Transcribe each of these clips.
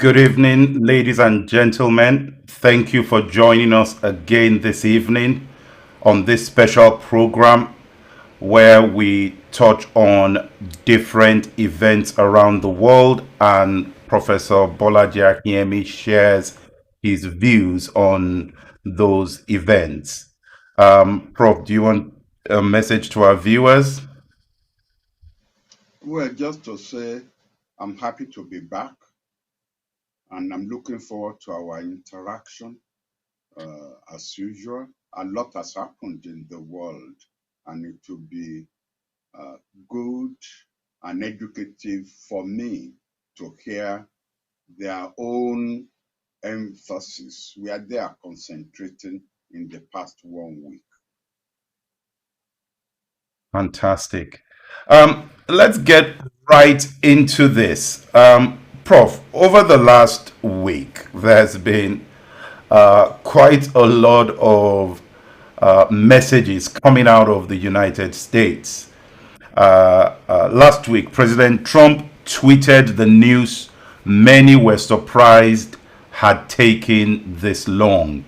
Good evening, ladies and gentlemen. Thank you for joining us again this evening on this special program where we touch on different events around the world, and Professor Bolaji Akinyemi shares his views on those events. Prof, do you want a message to our viewers? Well, just to say, I'm happy to be back and I'm looking forward to our interaction as usual. A lot has happened in the world and it will be uh, good and educative for me to hear their own emphasis where they are concentrating in the past 1 week. Fantastic. Let's get right into this. Prof, over the last week, there's been quite a lot of messages coming out of the United States. Last week, President Trump tweeted the news many were surprised had taken this long.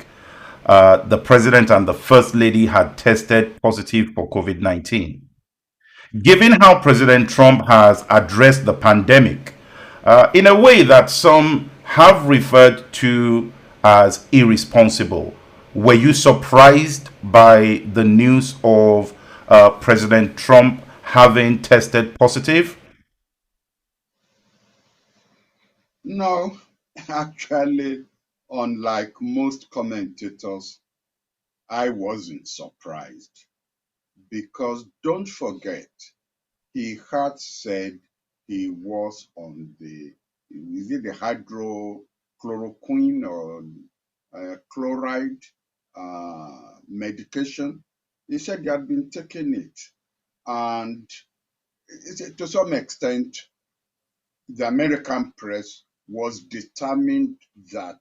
The president and the first lady had tested positive for COVID 19. Given how President Trump has addressed the pandemic in a way that some have referred to as irresponsible, were you surprised by the news of President Trump having tested positive? No, actually, unlike most commentators, I wasn't surprised because don't forget, he had said he was on is it the hydrochloroquine or chloride medication? He said he had been taking it. And to some extent, the American press was determined that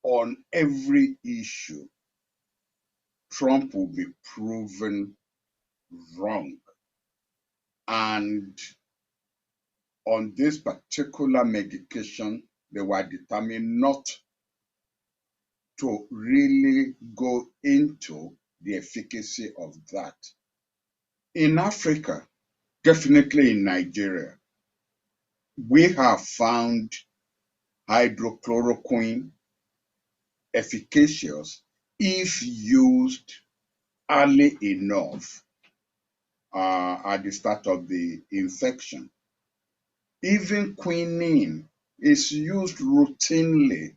on every issue, Trump will be proven wrong. And on this particular medication, they were determined not to really go into the efficacy of that. In Africa, definitely in Nigeria, we have found hydrochloroquine efficacious if used early enough at the start of the infection. Even quinine is used routinely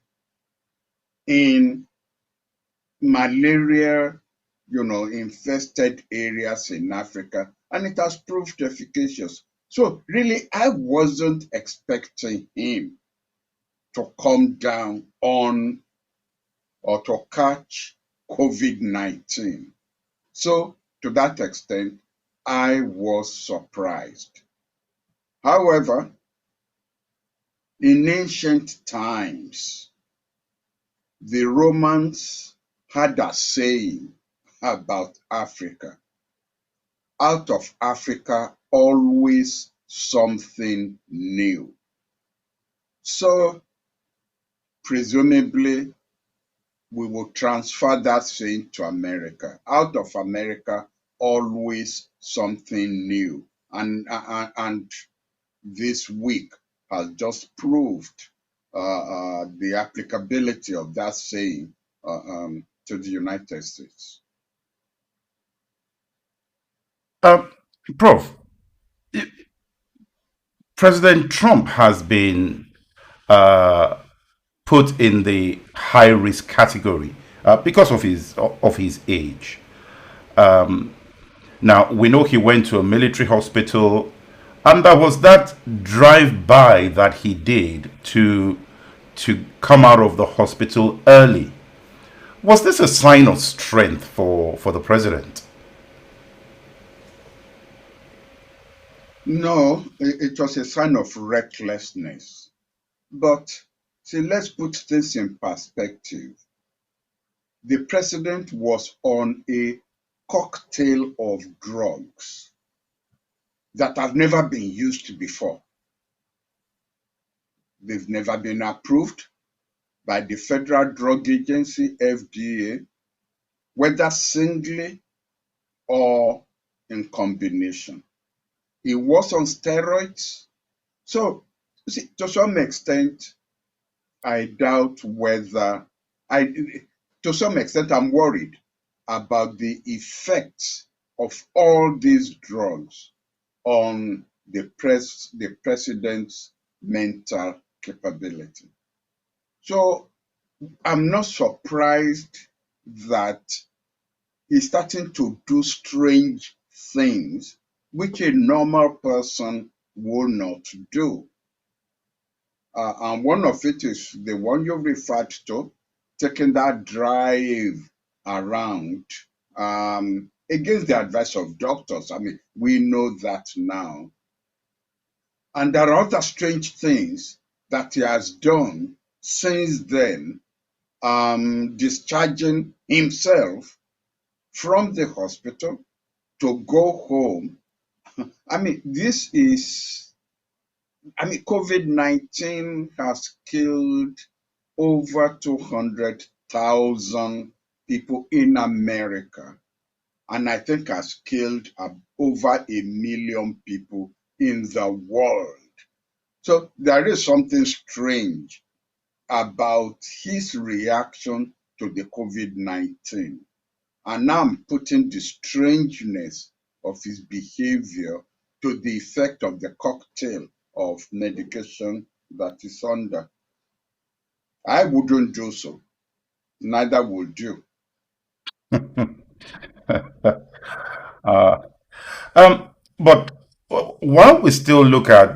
in malaria, infested areas in Africa, and it has proved efficacious. So really, I wasn't expecting him to come down on or to catch COVID-19. So to that extent, I was surprised. However, in ancient times, the Romans had a saying about Africa. Out of Africa, always something new. So, presumably, we will transfer that saying to America. Out of America, always something new. And this week has just proved the applicability of that saying to the United States. Uh, Prof, President Trump has been uh, put in the high risk category because of his age. Now we know he went to a military hospital, and there was that drive by that he did to come out of the hospital early. Was this a sign of strength for the president? No, it was a sign of recklessness. But see, let's put this in perspective. The president was on a cocktail of drugs that have never been used before. They've never been approved by the Federal Drug Agency, FDA, whether singly or in combination. He was on steroids. So, you see, to some extent, I doubt whether I, to some extent, I'm worried about the effects of all these drugs on the president's mental capability. So I'm not surprised that he's starting to do strange things which a normal person will not do. And one of it is the one you referred to, taking that drive around against the advice of doctors. I mean, we know that now. And there are other strange things that he has done since then, discharging himself from the hospital to go home. I mean, COVID-19 has killed over 200,000 people in America, and I think has killed over 1 million people in the world. So there is something strange about his reaction to the COVID-19. And now I'm putting the strangeness of his behavior to the effect of the cocktail of medication that is under. I wouldn't do so. Neither would you. uh, um, but while we still look at,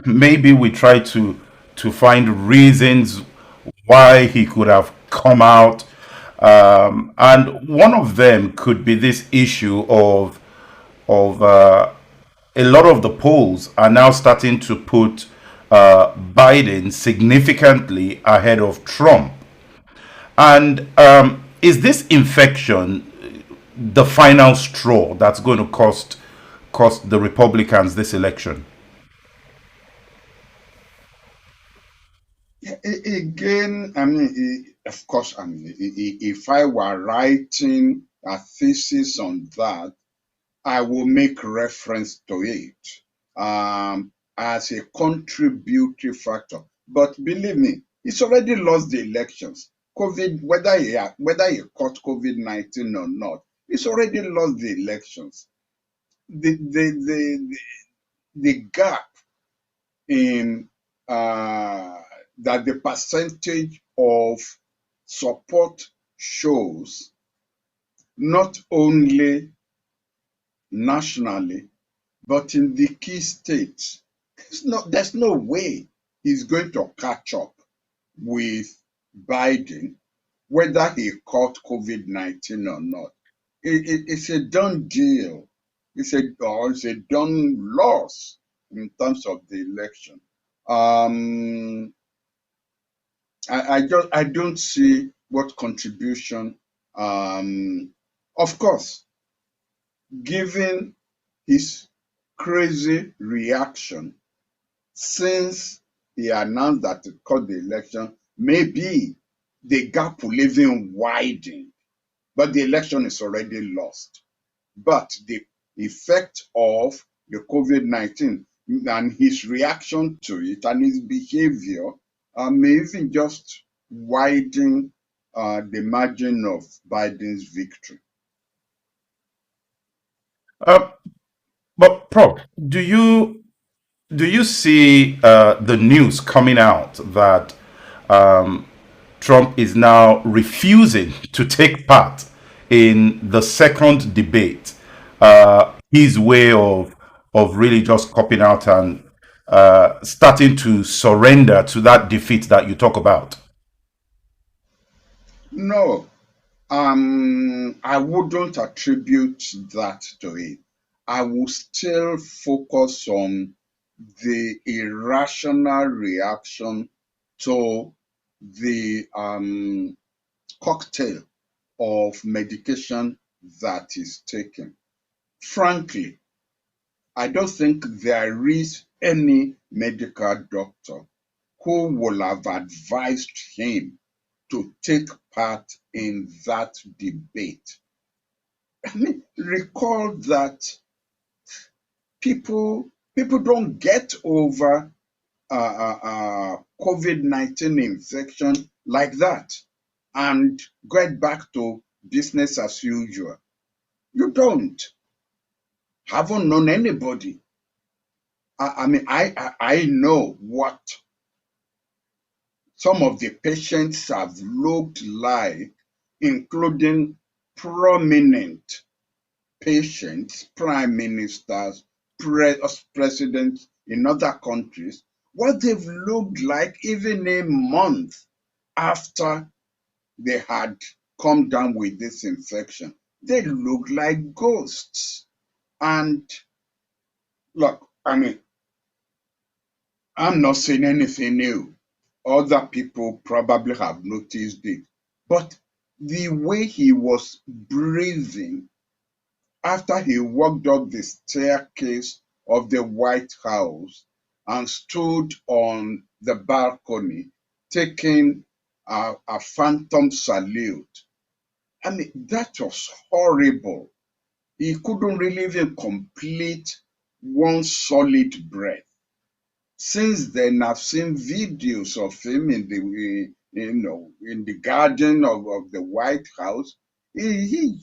maybe we try to find reasons why he could have come out, and one of them could be this issue of a lot of the polls are now starting to put Biden significantly ahead of Trump. And is this infection the final straw that's going to cost the Republicans this election? Again, I mean, of course, I mean, if I were writing a thesis on that, I will make reference to it as a contributory factor. But believe me, he's already lost the elections. COVID, whether he caught COVID-19 or not, he's already lost the elections. The gap in that the percentage of support shows not only nationally but in the key states. There's no way he's going to catch up with Biden, whether he caught COVID-19 or not. It's a done deal. It's a done loss in terms of the election. Um, I don't see what contribution. Of course, given his crazy reaction since he announced that he called the election, maybe the gap will even widen, but the election is already lost. But the effect of the COVID-19 and his reaction to it and his behavior may even just widen the margin of Biden's victory. Uh, but Prof, do you see the news coming out that Trump is now refusing to take part in the second debate? His way of really just copying out and starting to surrender to that defeat that you talk about. No, I wouldn't attribute that to it. I will still focus on the irrational reaction to the cocktail of medication that is taken. Frankly, I don't think there is any medical doctor who will have advised him to take part in that debate. I mean, recall that people don't get over COVID-19 infection like that and get back to business as usual. You don't. Haven't known anybody. I know what some of the patients have looked like, including prominent patients, prime ministers, presidents in other countries, what they've looked like even a month after they had come down with this infection. They look like ghosts. And look, I'm not saying anything new. Other people probably have noticed it. But the way he was breathing after he walked up the staircase of the White House and stood on the balcony taking a phantom salute, that was horrible. He couldn't really even complete one solid breath. Since then, I've seen videos of him in the garden of the White House. He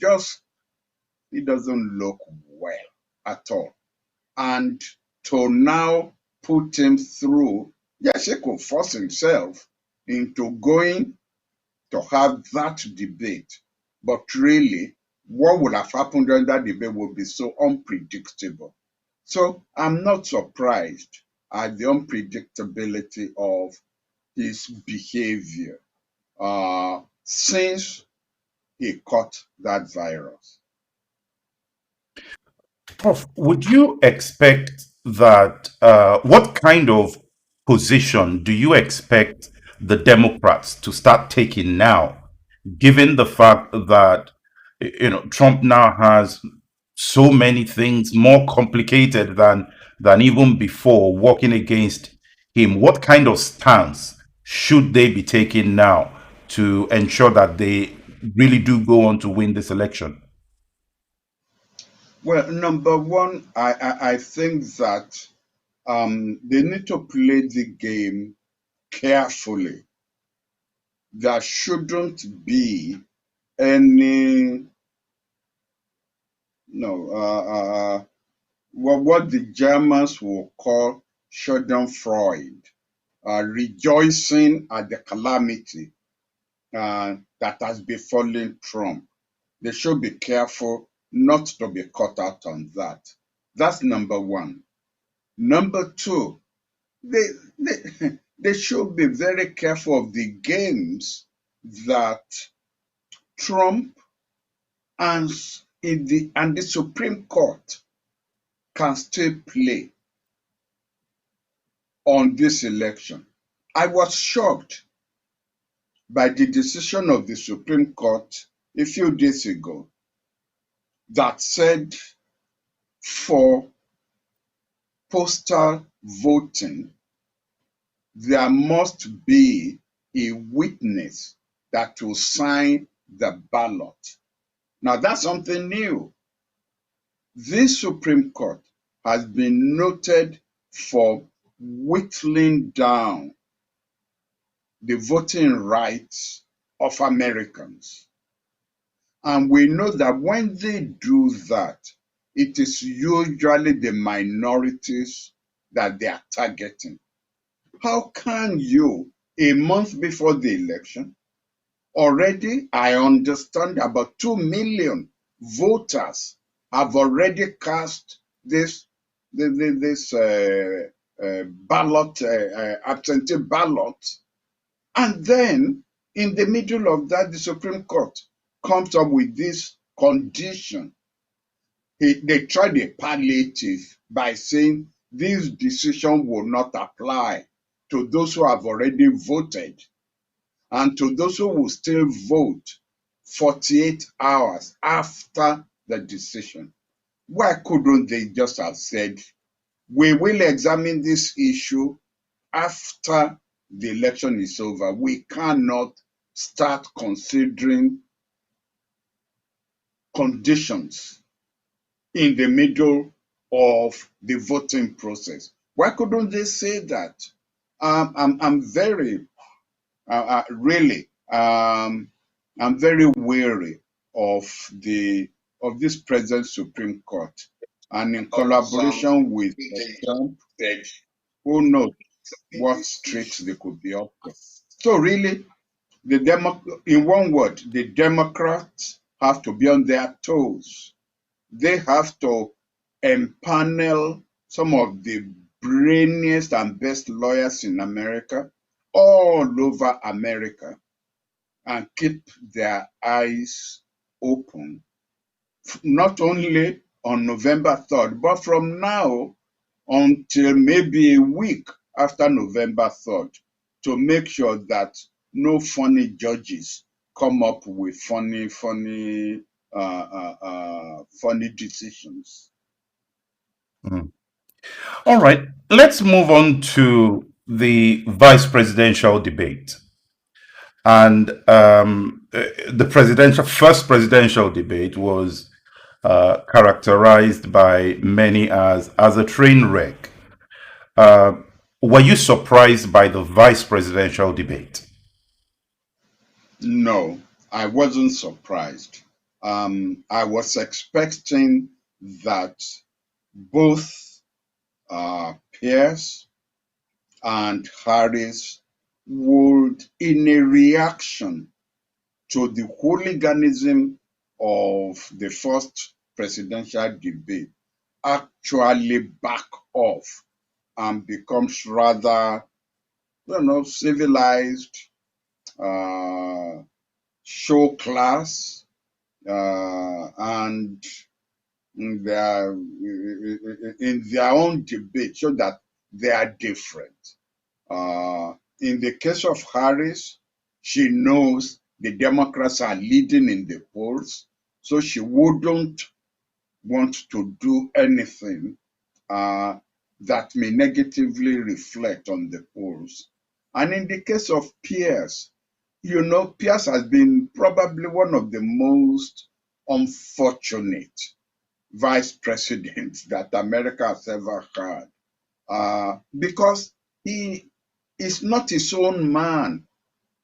doesn't look well at all. And to now put him through, yes, he could force himself into going to have that debate. But really, what would have happened during that debate would be so unpredictable. So I'm not surprised at the unpredictability of his behavior since he caught that virus. Prof, would you expect that? What kind of position do you expect the Democrats to start taking now, given the fact that Trump now has so many things more complicated than even before working against him? What kind of stance should they be taking now to ensure that they really do go on to win this election? Well, number one, I think that they need to play the game carefully. There shouldn't be any, no, what the Germans will call Schadenfreude, rejoicing at the calamity that has befallen Trump. They should be careful not to be caught out on that. That's number one. Number two, they, they should be very careful of the games that Trump and the Supreme Court can still play on this election. I was shocked by the decision of the Supreme Court a few days ago that said for postal voting, there must be a witness that will sign the ballot. Now, that's something new. This Supreme Court has been noted for whittling down the voting rights of Americans. And we know that when they do that, it is usually the minorities that they are targeting. How can you, a month before the election, already, I understand about 2 million voters have already cast this ballot, absentee ballot, and then in the middle of that, the Supreme Court comes up with this condition. They tried a palliative by saying this decision will not apply to those who have already voted and to those who will still vote 48 hours after the decision. Why couldn't they just have said, we will examine this issue after the election is over, we cannot start considering conditions in the middle of the voting process. Why couldn't they say that? I'm very, really, I'm very wary of this present Supreme Court, and in collaboration with Trump, who knows what tricks they could be up to. So really, in one word, the Democrats have to be on their toes. They have to empanel some of the brainiest and best lawyers in America, all over America, and keep their eyes open, not only on November 3rd, but from now until maybe a week after November 3rd, to make sure that no funny judges come up with funny decisions. Mm. All right, let's move on to the vice presidential debate. And the first presidential debate was characterized by many as a train wreck. Uh, were you surprised by the vice presidential debate? No, I wasn't surprised. I was expecting that both Pierce and Harris would, in a reaction to the hooliganism of the first presidential debate, actually back off and becomes rather, civilized, uh, show class, and in their own debate, so that they are different. In the case of Harris, she knows the Democrats are leading in the polls, so she wouldn't want to do anything that may negatively reflect on the polls. And in the case of Pierce, Pierce has been probably one of the most unfortunate vice presidents that America has ever had, because he is not his own man.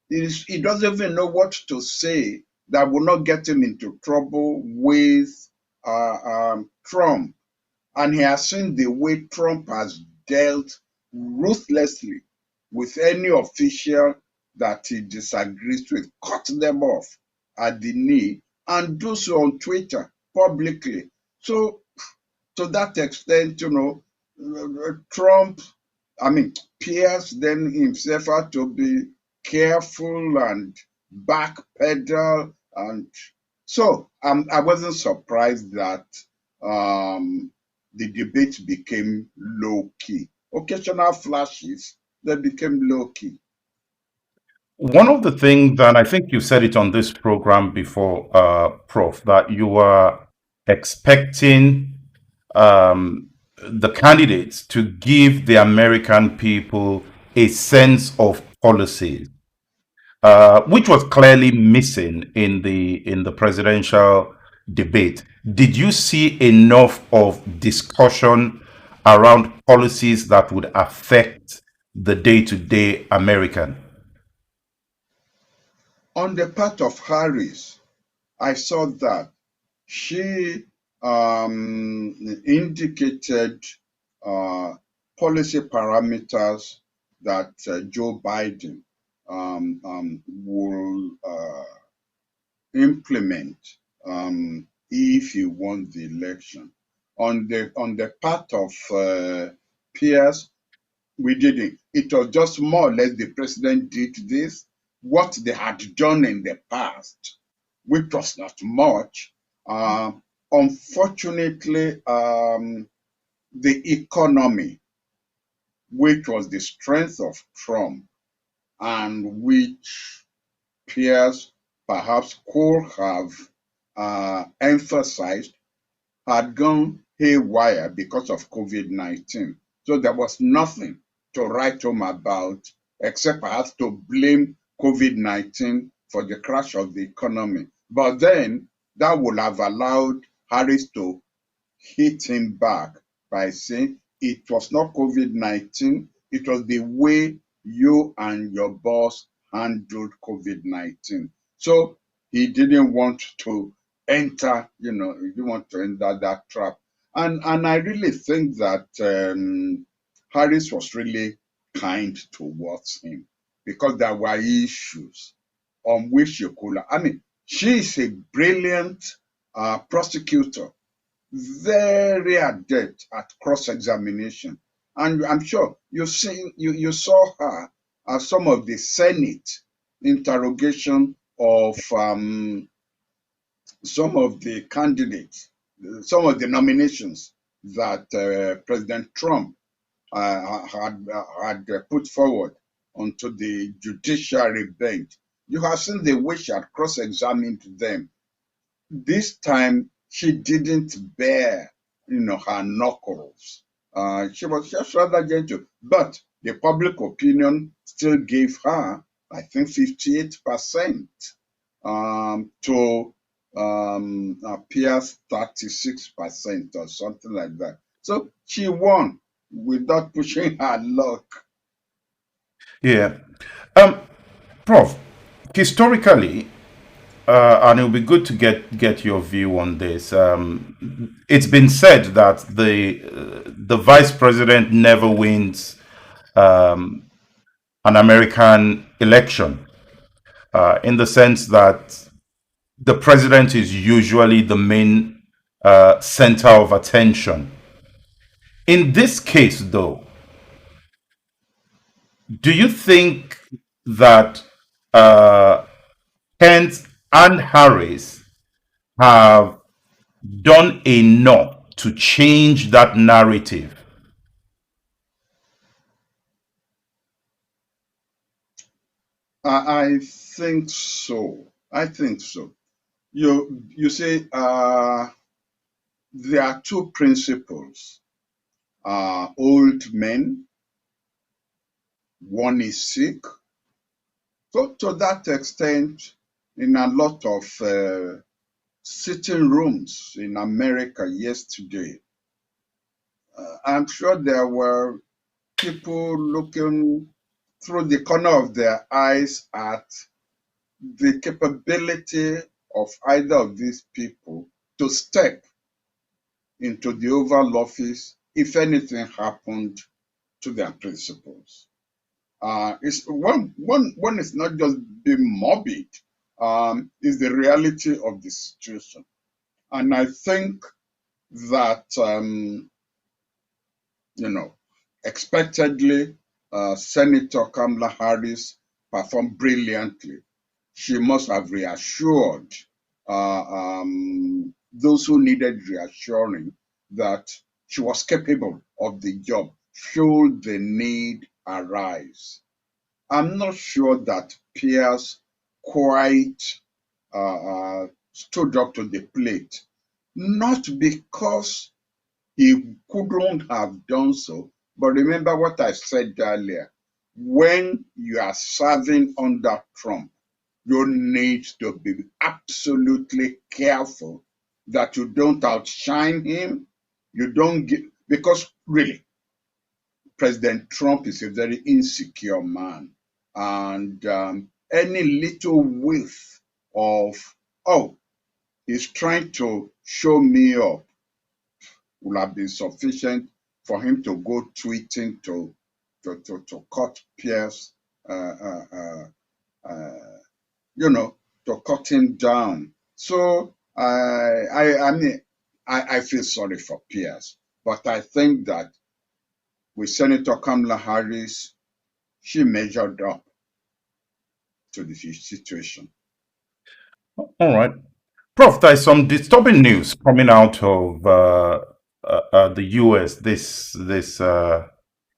He doesn't even know what to say that will not get him into trouble with Trump. And he has seen the way Trump has dealt ruthlessly with any official that he disagrees with, cut them off at the knee, and do so on Twitter publicly. So, to that extent, Trump, Pierce then himself had to be careful and backpedal. And so I wasn't surprised that the debate became low key. Occasional flashes, they became low key. One of the things, and I think you said it on this program before, Prof, that you were expecting the candidates to give the American people a sense of policies, which was clearly missing in the presidential debate. Did you see enough of discussion around policies that would affect the day-to-day American? On the part of Harris, I saw that she indicated uh, policy parameters that Joe Biden will implement if he won the election. On the part of Pierce, we didn't. It was just more or less the president did this, what they had done in the past, which was not much. Uh, Unfortunately, the economy, which was the strength of Trump, and which Pierce perhaps could have emphasized, had gone haywire because of COVID-19. So there was nothing to write home about except perhaps to blame COVID-19 for the crash of the economy. But then that would have allowed Harris to hit him back by saying it was not COVID-19, it was the way you and your boss handled COVID-19. So he didn't want to enter, he didn't want to enter that trap. And I really think that Harris was really kind towards him because there were issues on which you could, I mean, she is a brilliant prosecutor, very adept at cross-examination. And I'm sure you saw her at some of the Senate interrogation of some of the candidates, some of the nominations that President Trump had put forward onto the judiciary bench. You have seen the way she had cross-examined them. This time she didn't bear, her knuckles. She was just rather gentle, but the public opinion still gave her, I think, 58% to Pierre's 36% or something like that. So she won without pushing her luck. Yeah. Um, Prof, historically, and it'll be good to get your view on this. It's been said that the vice president never wins an American election, in the sense that the president is usually the main center of attention. In this case, though, do you think that Pence and Harris have done enough to change that narrative? I think so. I think so. You say there are two principles. Old men, one is sick. So to that extent, in a lot of sitting rooms in America yesterday, I'm sure there were people looking through the corner of their eyes at the capability of either of these people to step into the Oval Office if anything happened to their principles. It's one is not just being morbid, it's the reality of the situation. And I think that you know, expectedly, Senator Kamala Harris performed brilliantly. She must have reassured those who needed reassuring that she was capable of the job should the need arise. I'm not sure that Pierce quite stood up to the plate, not because he couldn't have done so. But remember what I said earlier. When you are serving under Trump, you need to be absolutely careful that you don't outshine him. You don't get, because really, President Trump is a very insecure man. And any little whiff of, oh, he's trying to show me up, will have been sufficient for him to go tweeting to cut Pierce, uh, to cut him down. So I mean, I feel sorry for Pierce, but I think that with Senator Kamala Harris, she measured up to the situation. All right. Prof, there's some disturbing news coming out of the US this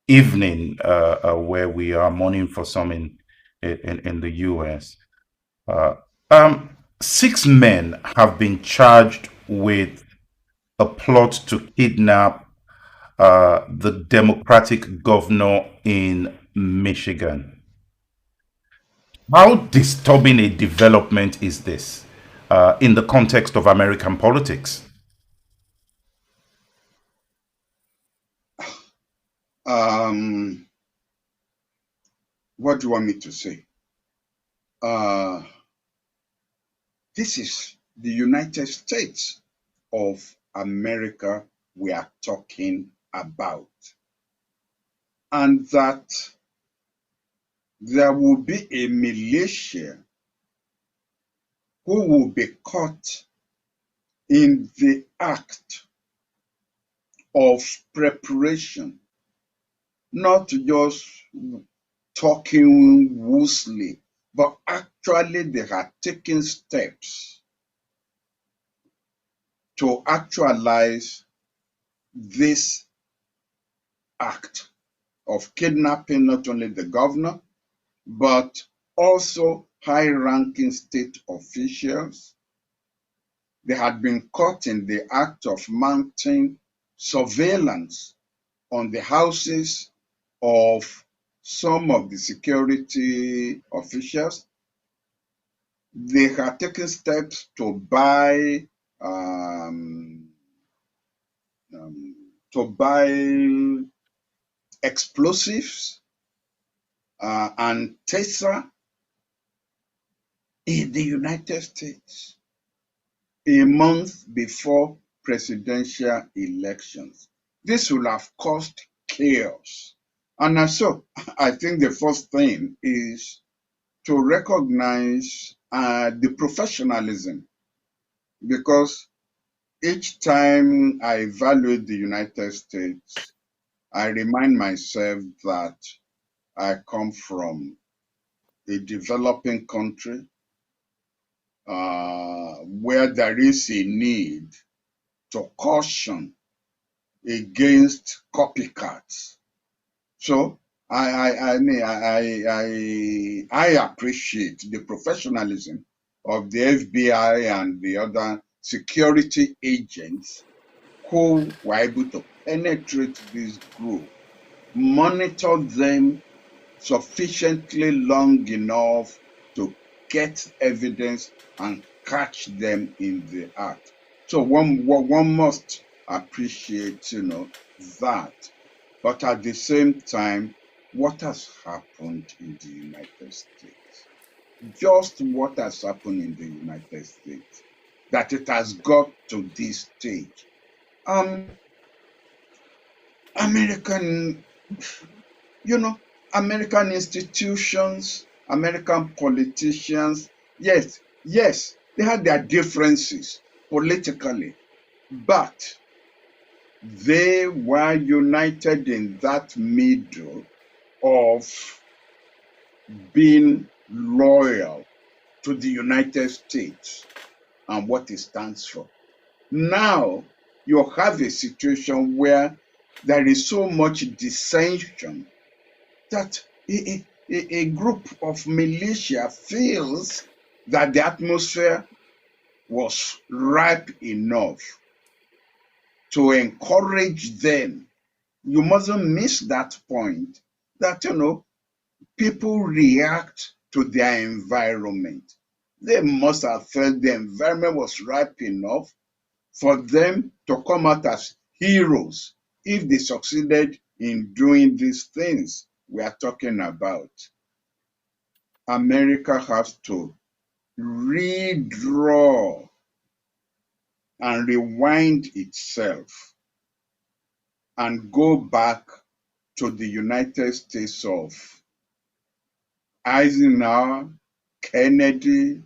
evening, where we are mourning for some in the US. Uh, 6 men have been charged with a plot to kidnap the Democratic governor in Michigan. How disturbing a development is this in the context of American politics? Um, what do you want me to say? Uh, this is the United States of America we are talking about. And that there will be a militia who will be caught in the act of preparation, not just talking loosely, but actually they are taking steps to actualize this act of kidnapping not only the governor, but also high-ranking state officials. They had been caught in the act of mounting surveillance on the houses of some of the security officials. They had taken steps to buy um, um, explosives and taser in the United States a month before presidential elections. This will have caused chaos. And so I think the first thing is to recognize the professionalism, because each time I evaluate the United States, I remind myself that I come from a developing country where there is a need to caution against copycats. So I appreciate the professionalism of the FBI and the other security agents who were able to penetrate this group, monitor them sufficiently long enough to get evidence and catch them in the act. So one must appreciate, that. But at the same time, what has happened in the United States? Just what has happened in the United States, that it has got to this stage. American, you know, American institutions, American politicians, yes, they had their differences politically, but they were united in that middle of being loyal to the United States and what it stands for. Now you have a situation where there is so much dissension that a group of militia feels that the atmosphere was ripe enough to encourage them. You mustn't miss that point that, people react to their environment. They must have felt the environment was ripe enough for them to come out as heroes if they succeeded in doing these things we are talking about. America has to redraw and rewind itself and go back to the United States of Eisenhower, Kennedy,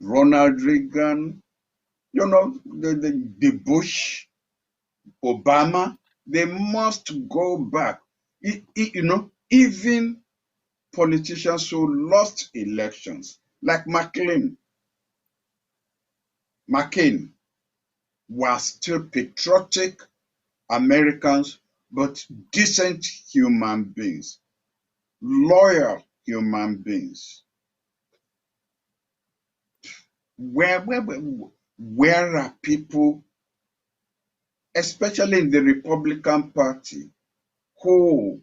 Ronald Reagan, the Bush, Obama. They must go back. Even politicians who lost elections, like McCain, were still patriotic Americans, but decent human beings, loyal human beings. Where are people, especially in the Republican Party, who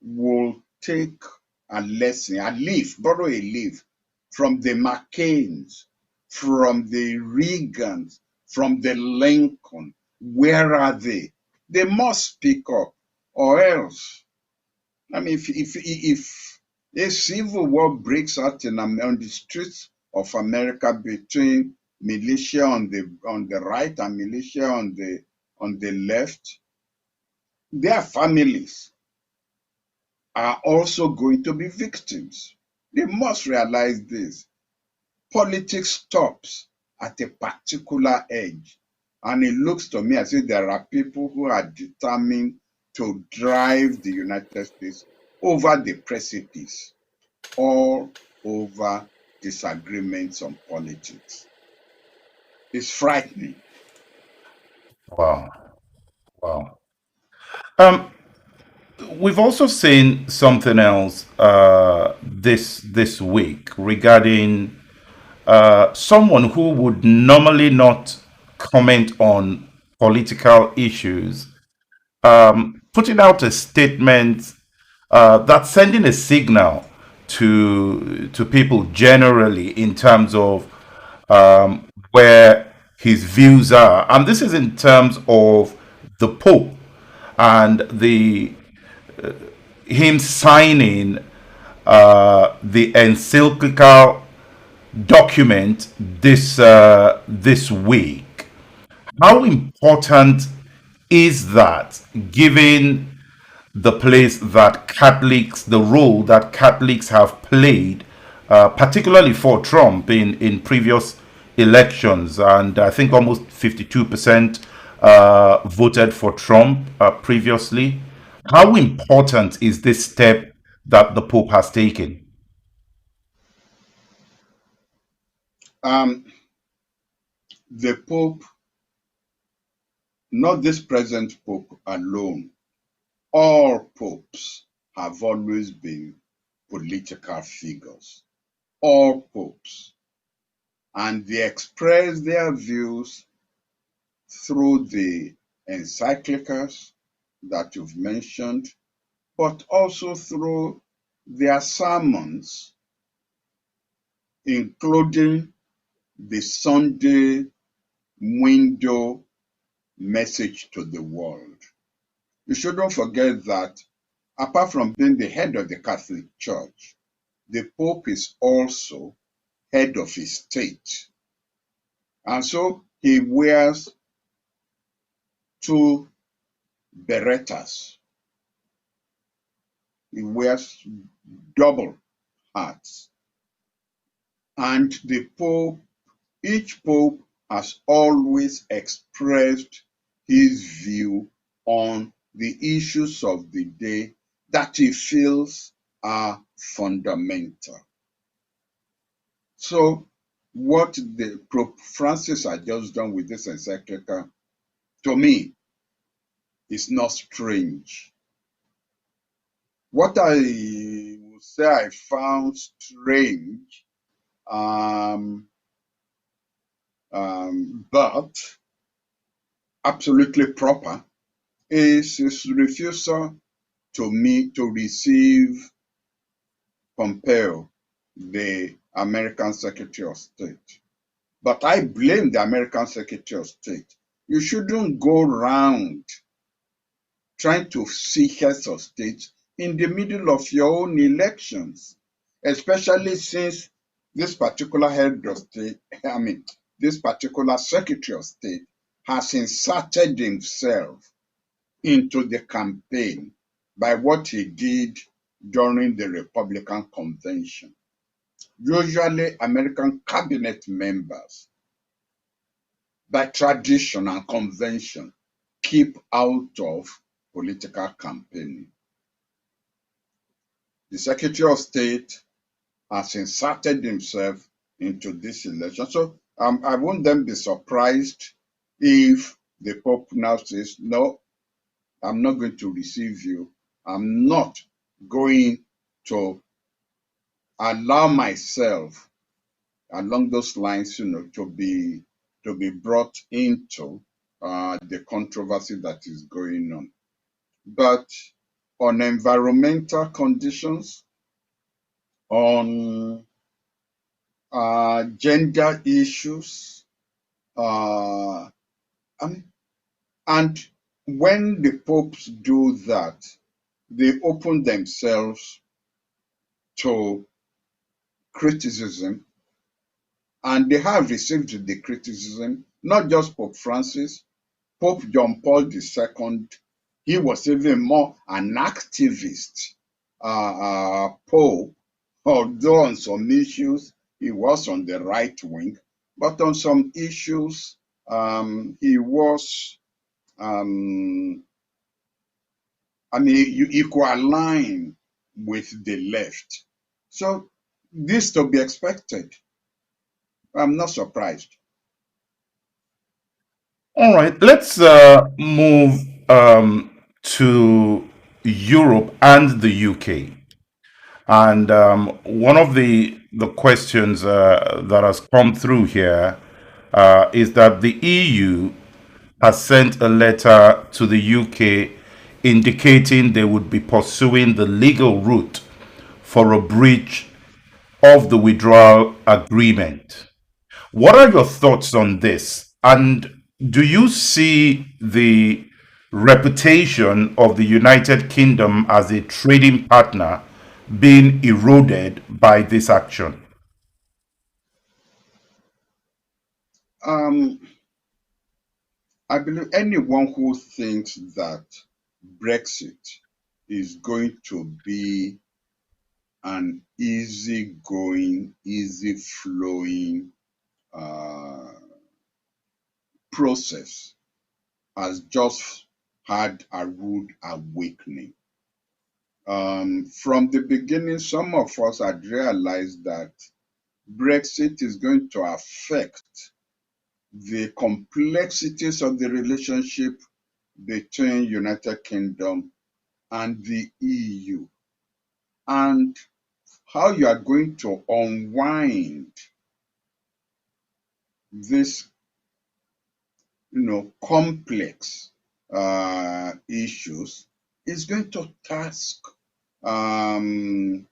will take a lesson, a leaf, borrow a leaf from the McCains, from the Reagans, from the Lincoln. Where are they? They must speak up, or else, I mean, if a civil war breaks out on the streets of America between militia on the right and militia on the left, their families are also going to be victims. They must realize this. Politics stops at a particular age. And it looks to me as if there are people who are determined to drive the United States over the precipice, all over disagreements on politics. It's frightening. Wow. Wow. Um, we've also seen something else this week regarding someone who would normally not comment on political issues, putting out a statement that's sending a signal to people generally in terms of where his views are, and this is in terms of the Pope and the him signing the encyclical document this week. How important is that, given the place that Catholics, the role that Catholics have played, particularly for Trump in previous elections, and I think almost 52% voted for Trump previously. How important is this step that the Pope has taken? Um, the Pope, not this present Pope alone, all popes have always been political figures. All popes. And they express their views through the encyclicals that you've mentioned, but also through their sermons, including the Sunday window message to the world. You shouldn't forget that apart from being the head of the Catholic Church, the Pope is also head of his state. And so he wears two berettas. He wears double hats. And the Pope, each Pope has always expressed his view on the issues of the day that he feels are fundamental. So what the Pope Francis had just done with this encyclical, to me, is not strange. What I would say I found strange, um, but absolutely proper, is his refusal to receive Pompeo, the American Secretary of State. But I blame the American Secretary of State. You shouldn't go around trying to see heads of state in the middle of your own elections, especially since this particular head of state, this particular Secretary of State has inserted himself into the campaign by what he did during the Republican convention. Usually, American cabinet members, by tradition and convention, keep out of political campaigning. The Secretary of State has inserted himself into this election. So I won't then be surprised if the Pope now says, no, I'm not going to receive you. I'm not going to allow myself along those lines, to be brought into the controversy that is going on. But on environmental conditions, on gender issues. Uh, and, and when the popes do that, they open themselves to criticism, and they have received the criticism, not just Pope Francis, Pope John Paul II. He was even more an activist Pope, although on some issues he was on the right wing, but on some issues he was, you could align with the left. So this to be expected. I'm not surprised. All right, let's move to Europe and the UK. And one of the questions that has come through here is that the EU has sent a letter to the UK indicating they would be pursuing the legal route for a breach of the withdrawal agreement. What are your thoughts on this? And do you see the reputation of the United Kingdom as a trading partner being eroded by this action? Um, I believe anyone who thinks that Brexit is going to be an easy-going, easy-flowing uh, process has just had a rude awakening. From the beginning, some of us had realized that Brexit is going to affect the complexities of the relationship between United Kingdom and the EU, and how you are going to unwind this, complex issues is going to task um,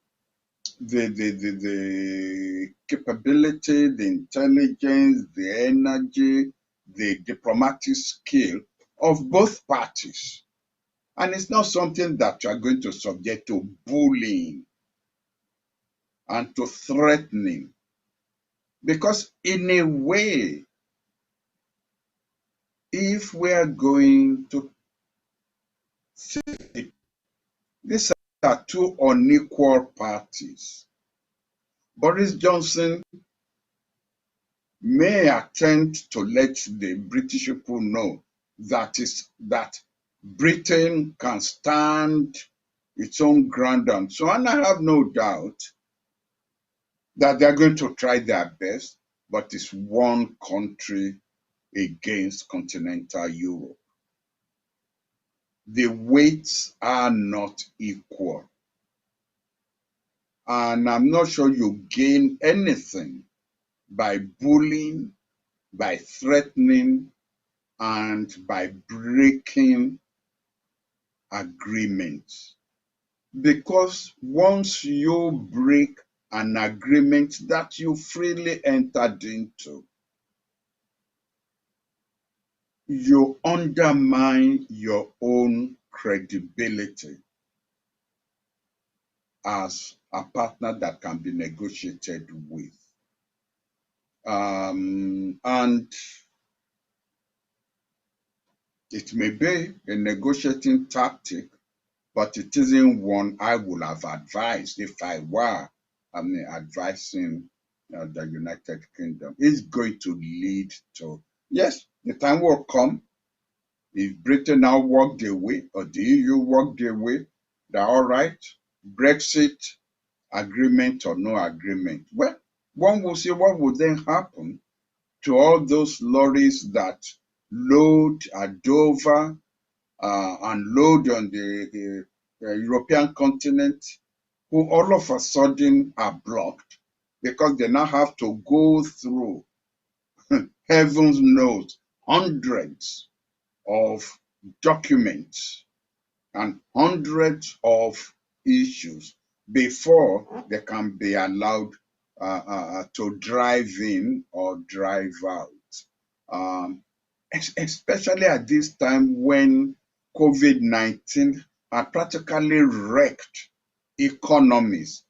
the capability, the intelligence, the energy, the diplomatic skill of both parties. And it's not something that you are going to subject to bullying and to threatening. Because in a way, if we are going to see it, these are two unequal parties. Boris Johnson may attempt to let the British people know that Britain can stand its own ground and so on. I have no doubt that they're going to try their best, but it's one country against continental Europe. The weights are not equal. And I'm not sure you gain anything by bullying, by threatening, and by breaking agreements. Because once you break an agreement that you freely entered into, you undermine your own credibility as a partner that can be negotiated with. And it may be a negotiating tactic, but it isn't one I would have advised if I were advising the United Kingdom. It's going to lead to, yes, the time will come. If Britain now walked away or the EU walked away, they're all right. Brexit, agreement or no agreement. Well, one will see what would then happen to all those lorries that load at Dover and load on the European continent, who all of a sudden are blocked because they now have to go through, heavens knows, hundreds of documents and hundreds of issues. before they can be allowed to drive in or drive out. Um, Especially at this time when COVID-19 had practically wrecked economies,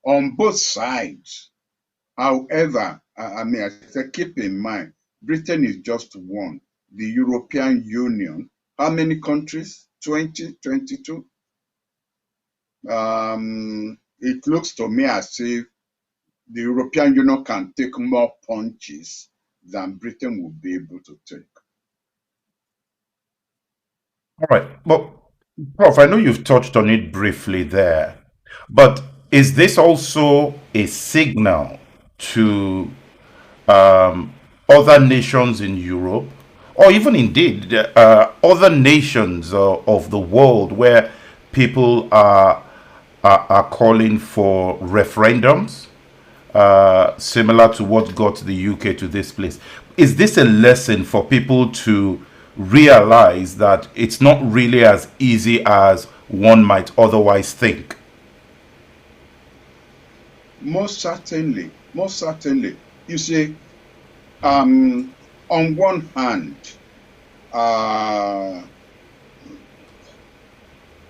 on both sides. However, I say keep in mind, Britain is just one. The European Union, how many countries? 20, 22. It looks to me as if the European Union can take more punches than Britain will be able to take. All right. Well, Prof, I know you've touched on it briefly there, but is this also a signal to other nations in Europe, or even indeed other nations of the world where people are calling for referendums, similar to what got the UK to this place? Is this a lesson for people to realize that it's not really as easy as one might otherwise think? Most certainly, most certainly. You see, on one hand, uh,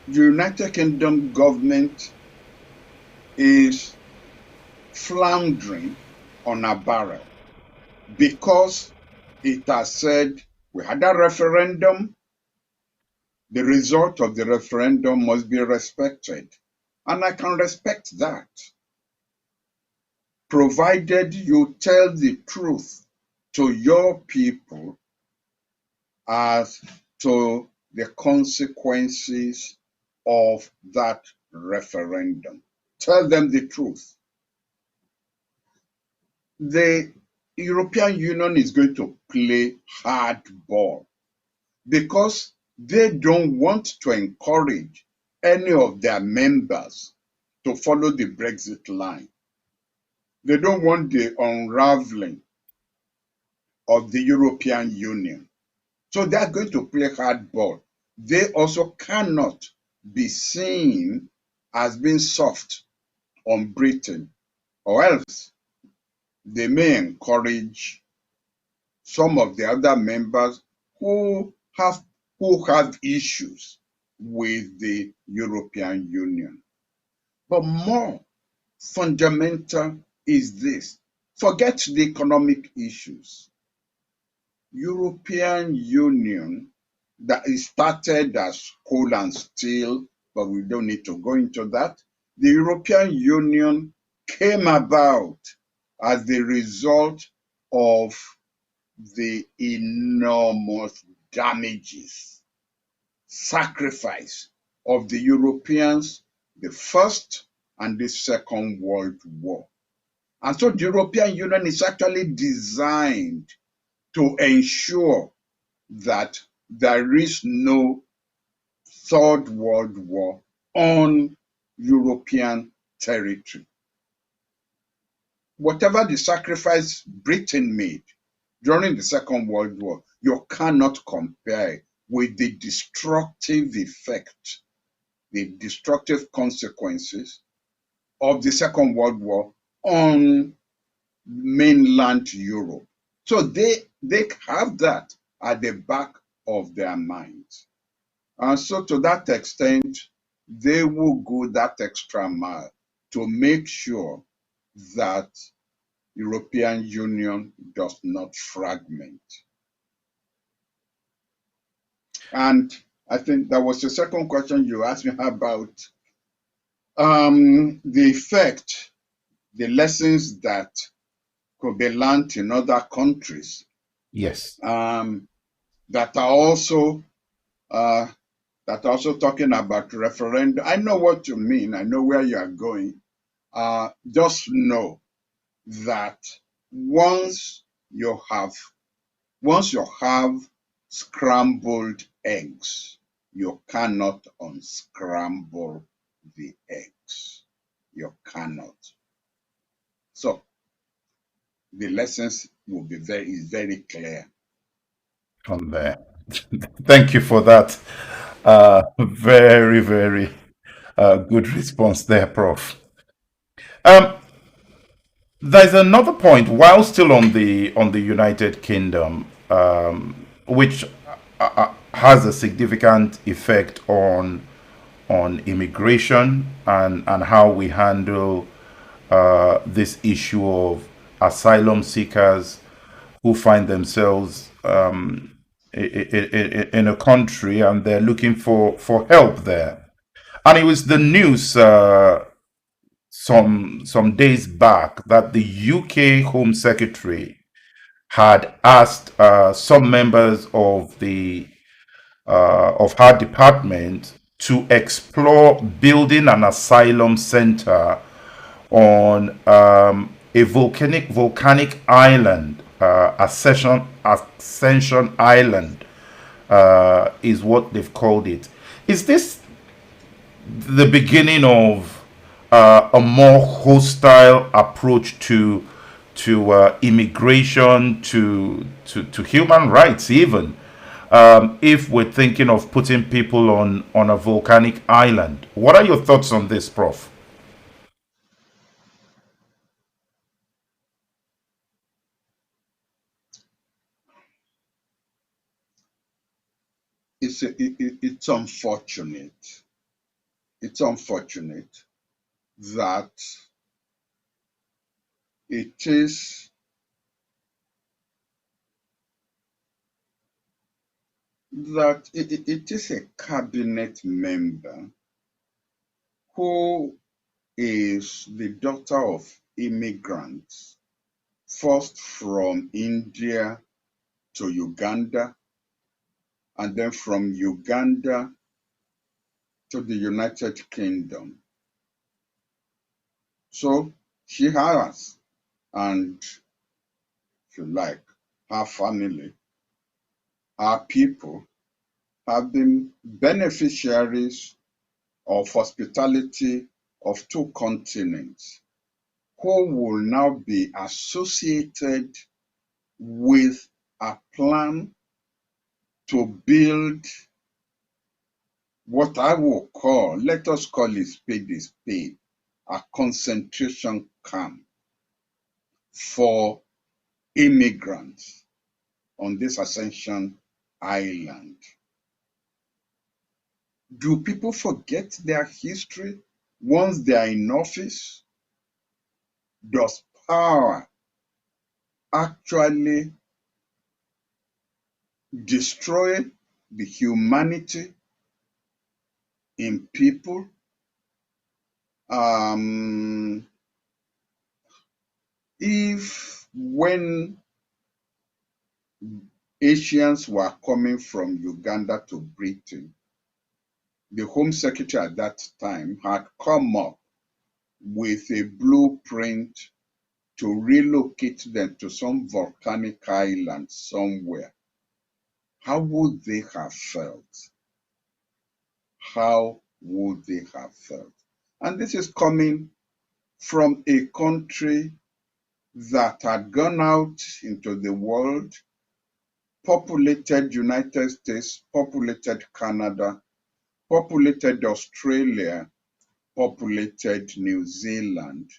the United Kingdom government is floundering on a barrel because it has said we had a referendum, the result of the referendum must be respected. And I can respect that, provided you tell the truth to your people as to the consequences of that referendum. Tell them the truth. The European Union is going to play hardball because they don't want to encourage any of their members to follow the Brexit line. They don't want the unraveling of the European Union. So they're going to play hardball. They also cannot be seen as being soft on Britain, or else they may encourage some of the other members who have issues with the European Union. But more fundamental is this. Forget the economic issues. European Union that is started as coal and steel, but we don't need to go into that. The European Union came about as the result of the enormous damages, sacrifice of the Europeans, the First and the Second World War. And so the European Union is actually designed to ensure that there is no Third World War on European territory. Whatever the sacrifice Britain made during the Second World War, you cannot compare with the destructive effect, the destructive consequences of the Second World War on mainland Europe. So they have that at the back of their minds. And so to that extent, they will go that extra mile to make sure that European Union does not fragment. And I think that was the second question you asked me about the effect, the lessons that could be learned in other countries Yes. that are also uh, talking about referendum. I know what you mean. I know where you are going. Just know that once you have scrambled eggs, you cannot unscramble the eggs. You cannot. So the lessons will be very clear. On there. Thank you for that. Very, very. Good response there, Prof. Um, there's another point while still on the United Kingdom, which has a significant effect on immigration and how we handle this issue of asylum seekers who find themselves in a country and they're looking for help there. And it was the news some days back that the UK Home Secretary had asked some members of her department to explore building an asylum center on a volcanic island, Ascension Island, is what they've called it. Is this the beginning of a more hostile approach to immigration, to human rights, even if we're thinking of putting people on a volcanic island? What are your thoughts on this, Prof? It's unfortunate. It's unfortunate that it is it is a cabinet member who is the daughter of immigrants, first from India to Uganda, and then from Uganda to the United Kingdom. So she has, and if you like, her family, her people have been beneficiaries of hospitality of two continents who will now be associated with a plan to build what I will call, let us call it spade a spade, a concentration camp for immigrants on this Ascension Island. Do people forget their history once they are in office? Does power actually destroy the humanity in people? If when Asians were coming from Uganda to Britain, the Home Secretary at that time had come up with a blueprint to relocate them to some volcanic island somewhere, how would they have felt? How would they have felt? And this is coming from a country that had gone out into the world, populated United States, populated Canada, populated Australia, populated New Zealand,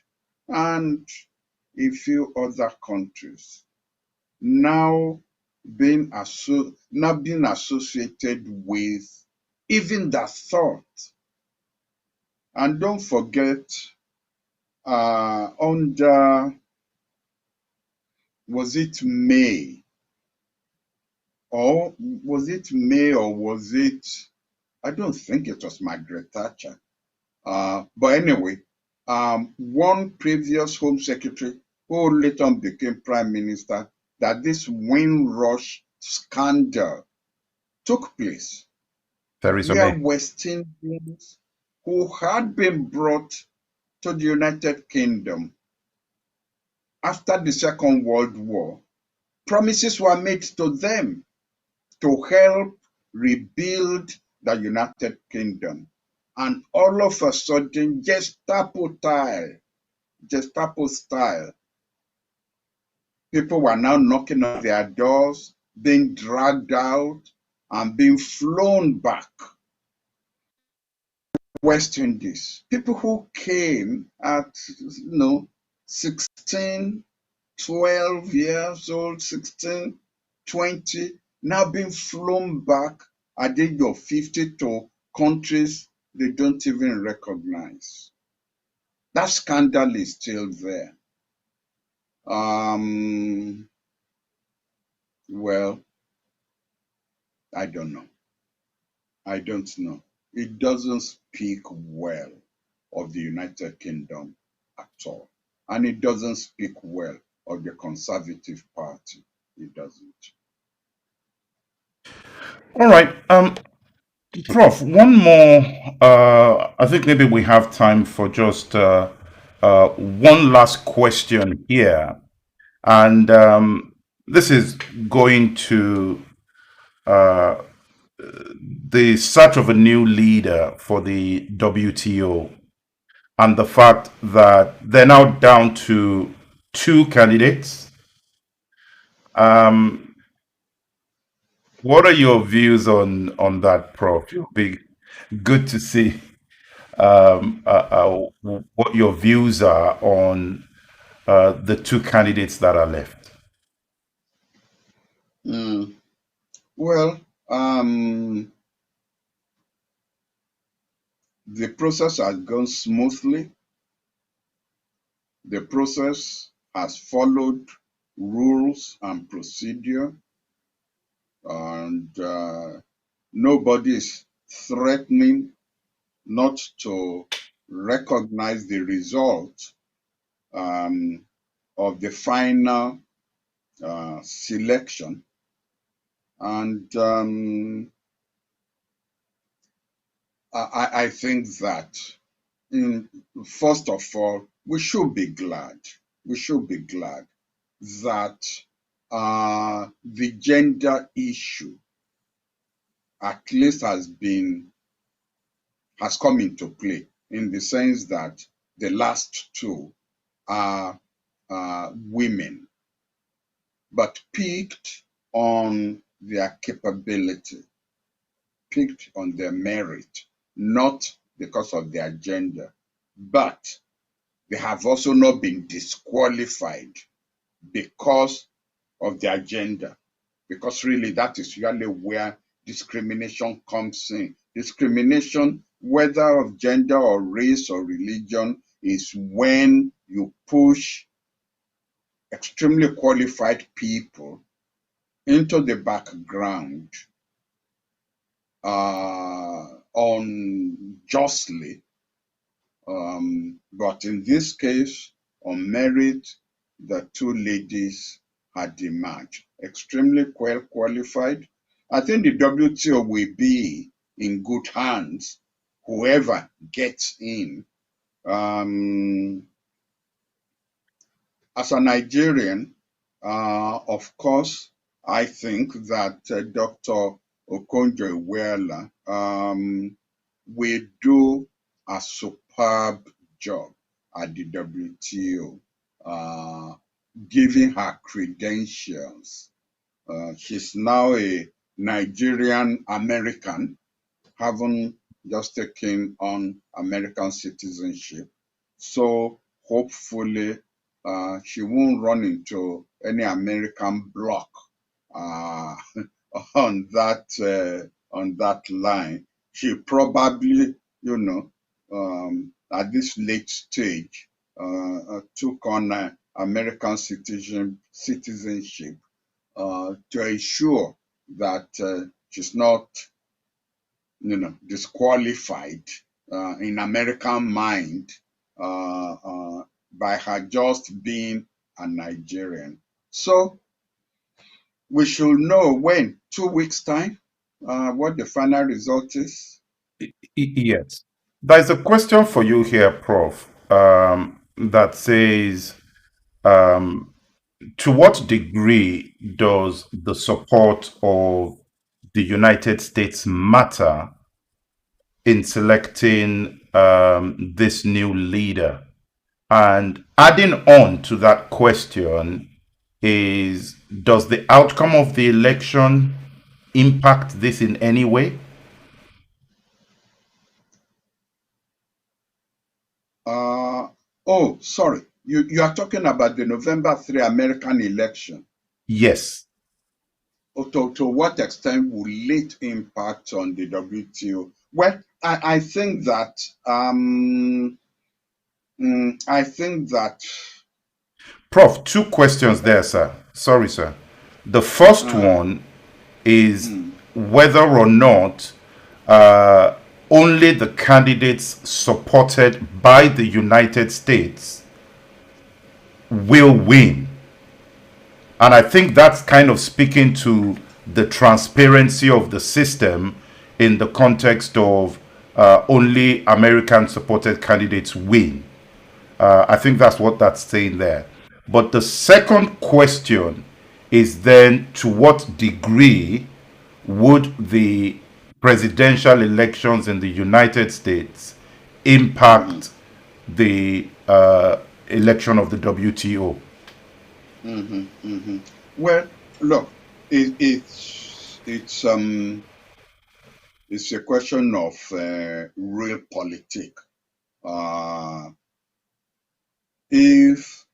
and a few other countries, now now being associated with even the thought. And don't forget, under, was it May? Or was it May or was it, I don't think it was Margaret Thatcher. But anyway, one previous Home Secretary who later on became Prime Minister, that this Windrush scandal took place, Theresa where May. West Indians who had been brought to the United Kingdom after the Second World War, promises were made to them to help rebuild the United Kingdom. And all of a sudden, Gestapo style, people were now knocking on their doors, being dragged out, and being flown back West Indies. People who came at, 16, 12 years old, 16, 20, now being flown back at the age of 50 to countries they don't even recognize. That scandal is still there. Um, well, I don't know. I don't know. It doesn't speak well of the United Kingdom at all. And it doesn't speak well of the Conservative Party. It doesn't. All right. Prof, one more. I think maybe we have time for just one last question here. And this is going to the search of a new leader for the WTO and the fact that they're now down to two candidates. Um, what are your views on that, Prof? It'll be good to see what your views are on the two candidates that are left. Mm. Well, the process has gone smoothly. The process has followed rules and procedure, and nobody is threatening not to recognize the result um, of the final selection. And I think that, in, first of all, we should be glad. We should be glad that the gender issue at least has come into play, in the sense that the last two are women, but picked on their capability, picked on their merit, not because of their gender. But they have also not been disqualified because of their gender, because really that is really where discrimination comes in. Discrimination, whether of gender or race or religion, is when you push extremely qualified people into the background unjustly. But in this case, on merit, the two ladies had emerged extremely well qualified. I think the WTO will be in good hands, whoever gets in. Um, as a Nigerian, of course, I think that Dr. Okonjo-Iweala will do a superb job at the WTO, given her credentials. She's now a Nigerian American, having just taken on American citizenship. So hopefully she won't run into any American bloc uh, on that line. She probably, at this late stage, took on American citizenship to ensure that she's not, disqualified in American mind by her just being a Nigerian. So we should know when, 2 weeks' time, what the final result is. Yes. There's a question for you here, Prof, that says, um, to what degree does the support of the United States matter in selecting this new leader? And adding on to that question is, does the outcome of the election impact this in any way? Oh, sorry. You are talking about the November 3 American election. Yes. To what extent will it impact on the WTO? Well, I think that I think that Prof, two questions there, sir. Sorry, sir. The first uh, one is mm, whether or not uh, only the candidates supported by the United States will win. And I think that's kind of speaking to the transparency of the system in the context of only American supported candidates win. I think that's what that's saying there. But the second question is then to what degree would the presidential elections in the United States mhm, impact the election of the WTO? well, look, it's a question of real politics. Uh, if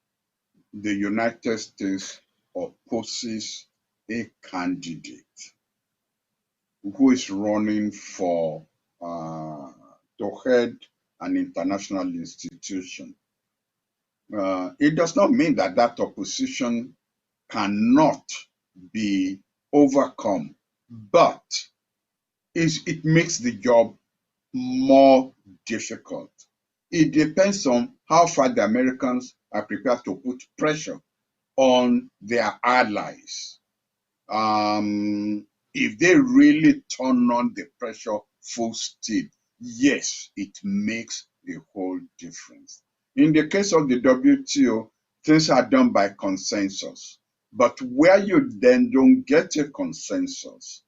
the United States opposes a candidate who is running for to head an international institution, it does not mean that that opposition cannot be overcome, but it makes the job more difficult. It depends on how far the Americans are prepared to put pressure on their allies. If they really turn on the pressure full steam, yes, it makes a whole difference. In the case of the WTO, things are done by consensus. But where you then don't get a consensus,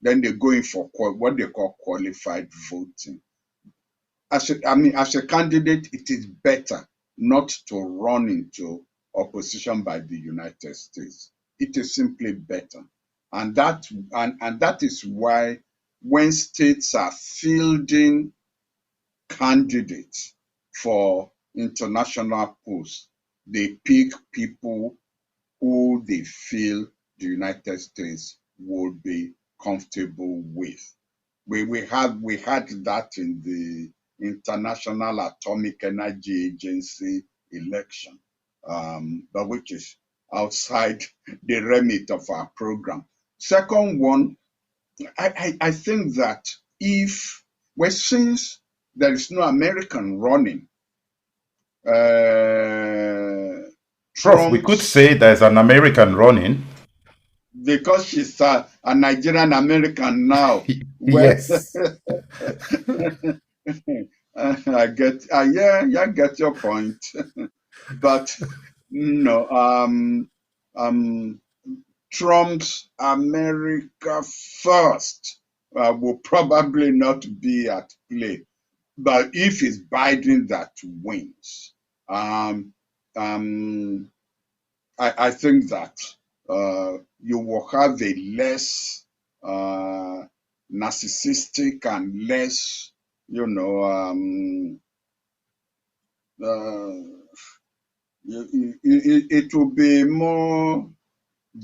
then they go in for what they call qualified voting. As a candidate, it is better not to run into opposition by the United States. It is simply better. And that is why when states are fielding candidates for international posts, they pick people who they feel the United States would be comfortable with. We had that in the International Atomic Energy Agency election, but which is outside the remit of our program. Second one, I think that if, well, since there is no American running, uh, Prof, we could Trump's, say there's an American running. because she's a Nigerian American now, well, Yes. I get, I get your point. But no, um, Trump's America First will probably not be at play. But if it's Biden that wins, um, um, I think that you will have a less narcissistic and less, you know, uh, it will be more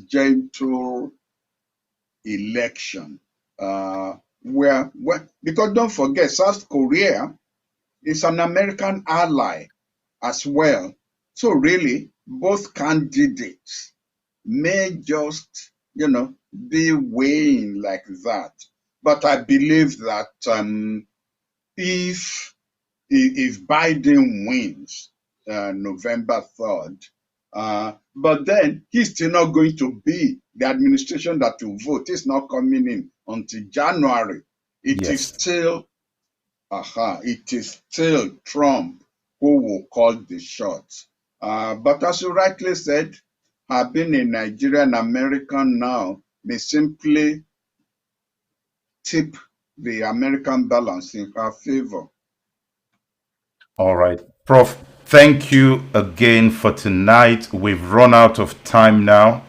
gentle election. Because don't forget, South Korea is an American ally as well. So really, both candidates may just, be weighing like that. But I believe that if if Biden wins November 3rd, but then he's still not going to be the administration that will vote. It's not coming in until January. It is Yes. still, it is still Trump who will call the shots. But as you rightly said, being a Nigerian American now may simply tip the American balance in her favor. All right. Prof, thank you again for tonight. We've run out of time now.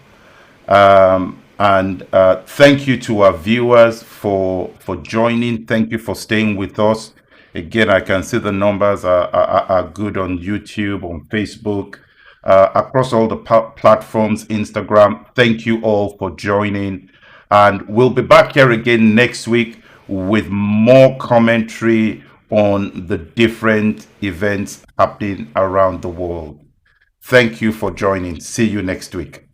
And thank you to our viewers for joining. Thank you for staying with us. Again, I can see the numbers are good on YouTube, on Facebook, across all the platforms, Instagram. Thank you all for joining. And we'll be back here again next week with more commentary on the different events happening around the world. Thank you for joining. See you next week.